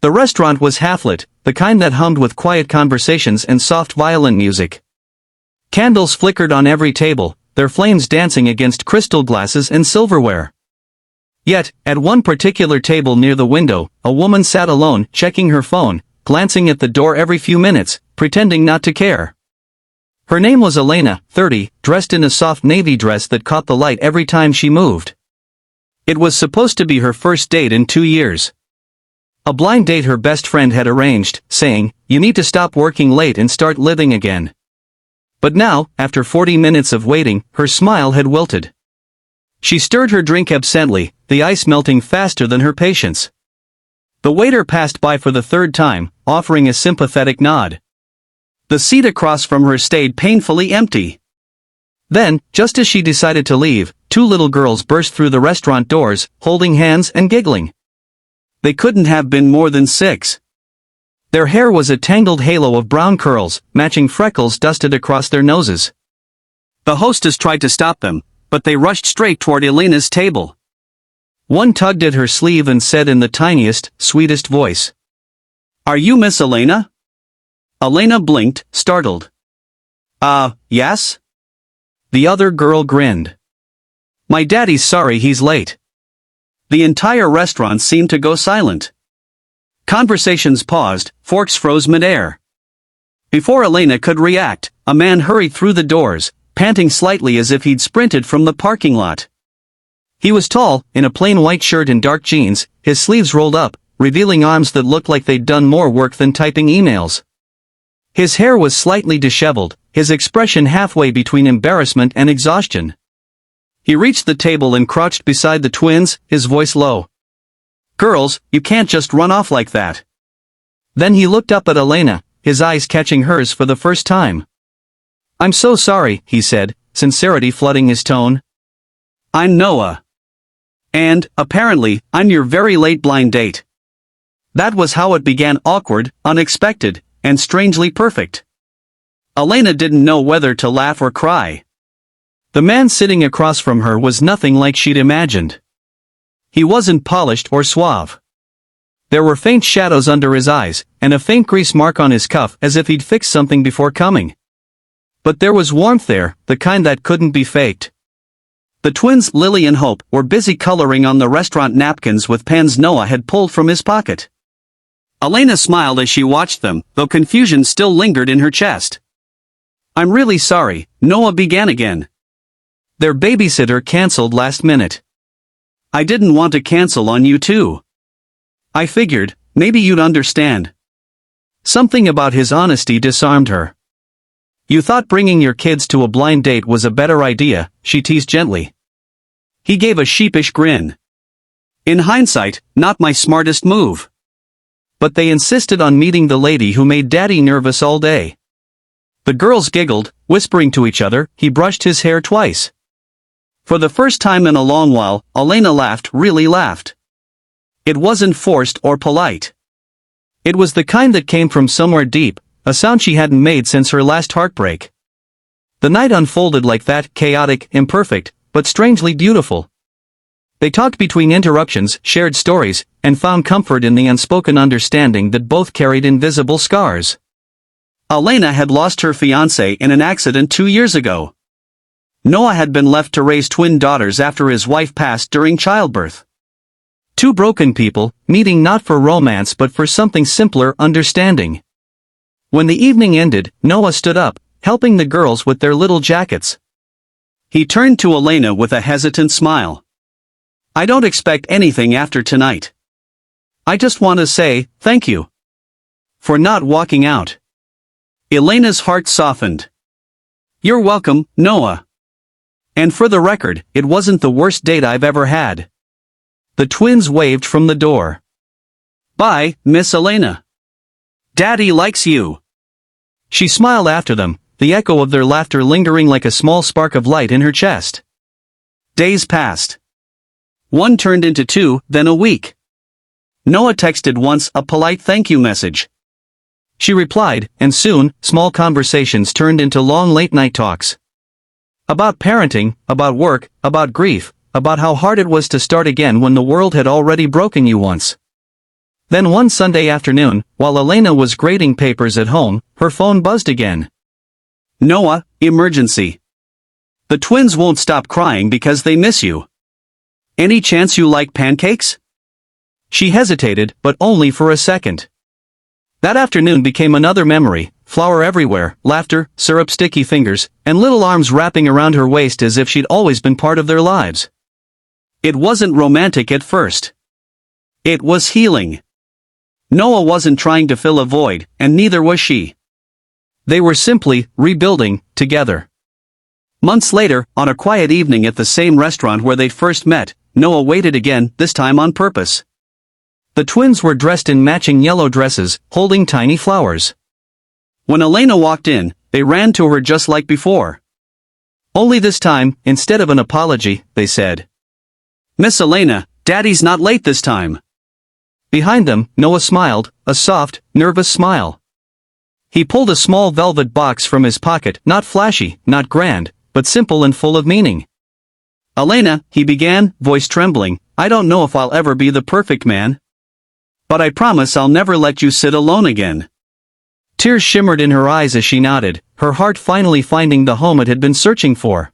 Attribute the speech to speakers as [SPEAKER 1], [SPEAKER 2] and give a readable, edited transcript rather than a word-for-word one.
[SPEAKER 1] The restaurant was half-lit, the kind that hummed with quiet conversations and soft violin music. Candles flickered on every table, their flames dancing against crystal glasses and silverware. Yet, at one particular table near the window, a woman sat alone, checking her phone, glancing at the door every few minutes, pretending not to care. Her name was Elena, 30, dressed in a soft navy dress that caught the light every time she moved. It was supposed to be her first date in 2 years. A blind date her best friend had arranged, saying, "You need to stop working late and start living again." But now, after 40 minutes of waiting, her smile had wilted. She stirred her drink absently, the ice melting faster than her patience. The waiter passed by for the third time, offering a sympathetic nod. The seat across from her stayed painfully empty. Then, just as she decided to leave, 2 little girls burst through the restaurant doors, holding hands and giggling. They couldn't have been more than 6. Their hair was a tangled halo of brown curls, matching freckles dusted across their noses. The hostess tried to stop them, but they rushed straight toward Elena's table. One tugged at her sleeve and said in the tiniest, sweetest voice, "Are you Miss Elena?" Elena blinked, startled. Yes?" The other girl grinned. "My daddy's sorry he's late." The entire restaurant seemed to go silent. Conversations paused, forks froze midair. Before Elena could react, a man hurried through the doors, panting slightly as if he'd sprinted from the parking lot. He was tall, in a plain white shirt and dark jeans, his sleeves rolled up, revealing arms that looked like they'd done more work than typing emails. His hair was slightly disheveled, his expression halfway between embarrassment and exhaustion. He reached the table and crouched beside the twins, his voice low. "Girls, you can't just run off like that." Then he looked up at Elena, his eyes catching hers for the first time. "I'm so sorry," he said, sincerity flooding his tone. "I'm Noah. And, apparently, I'm your very late blind date." That was how it began, awkward, unexpected, and strangely perfect. Elena didn't know whether to laugh or cry. The man sitting across from her was nothing like she'd imagined. He wasn't polished or suave. There were faint shadows under his eyes, and a faint grease mark on his cuff as if he'd fixed something before coming. But there was warmth there, the kind that couldn't be faked. The twins, Lily and Hope, were busy coloring on the restaurant napkins with pens Noah had pulled from his pocket. Elena smiled as she watched them, though confusion still lingered in her chest. "I'm really sorry," Noah began again. "Their babysitter canceled last minute." "I didn't want to cancel on you too. I figured, maybe you'd understand." Something about his honesty disarmed her. "You thought bringing your kids to a blind date was a better idea," she teased gently. He gave a sheepish grin. "In hindsight, not my smartest move." But they insisted on meeting the lady who made Daddy nervous all day. The girls giggled, whispering to each other. He brushed his hair twice. For the first time in a long while, Elena laughed, really laughed. It wasn't forced or polite. It was the kind that came from somewhere deep, a sound she hadn't made since her last heartbreak. The night unfolded like that, chaotic, imperfect, but strangely beautiful. They talked between interruptions, shared stories, and found comfort in the unspoken understanding that both carried invisible scars. Elena had lost her fiancé in an accident 2 years ago. Noah had been left to raise twin daughters after his wife passed during childbirth. 2 broken people, meeting not for romance but for something simpler, understanding. When the evening ended, Noah stood up, helping the girls with their little jackets. He turned to Elena with a hesitant smile. "I don't expect anything after tonight. I just want to say, thank you. For not walking out." Elena's heart softened. "You're welcome, Noah. And for the record, it wasn't the worst date I've ever had." The twins waved from the door. "Bye, Miss Elena. Daddy likes you." She smiled after them, the echo of their laughter lingering like a small spark of light in her chest. Days passed. 1 turned into 2, then a week. Noah texted once, a polite thank you message. She replied, and soon, small conversations turned into long late-night talks. About parenting, about work, about grief, about how hard it was to start again when the world had already broken you once. Then one Sunday afternoon, while Elena was grading papers at home, her phone buzzed again. Noah, emergency. The twins won't stop crying because they miss you. Any chance you like pancakes? She hesitated, but only for a second. That afternoon became another memory, flour everywhere, laughter, syrup sticky fingers, and little arms wrapping around her waist as if she'd always been part of their lives. It wasn't romantic at first. It was healing. Noah wasn't trying to fill a void, and neither was she. They were simply rebuilding together. Months later, on a quiet evening at the same restaurant where they'd first met, Noah waited again, this time on purpose. The twins were dressed in matching yellow dresses, holding tiny flowers. When Elena walked in, they ran to her just like before. Only this time, instead of an apology, they said, "Miss Elena, Daddy's not late this time." Behind them, Noah smiled, a soft, nervous smile. He pulled a small velvet box from his pocket, not flashy, not grand, but simple and full of meaning. "Elena," he began, voice trembling, "I don't know if I'll ever be the perfect man. But I promise I'll never let you sit alone again." Tears shimmered in her eyes as she nodded, her heart finally finding the home it had been searching for.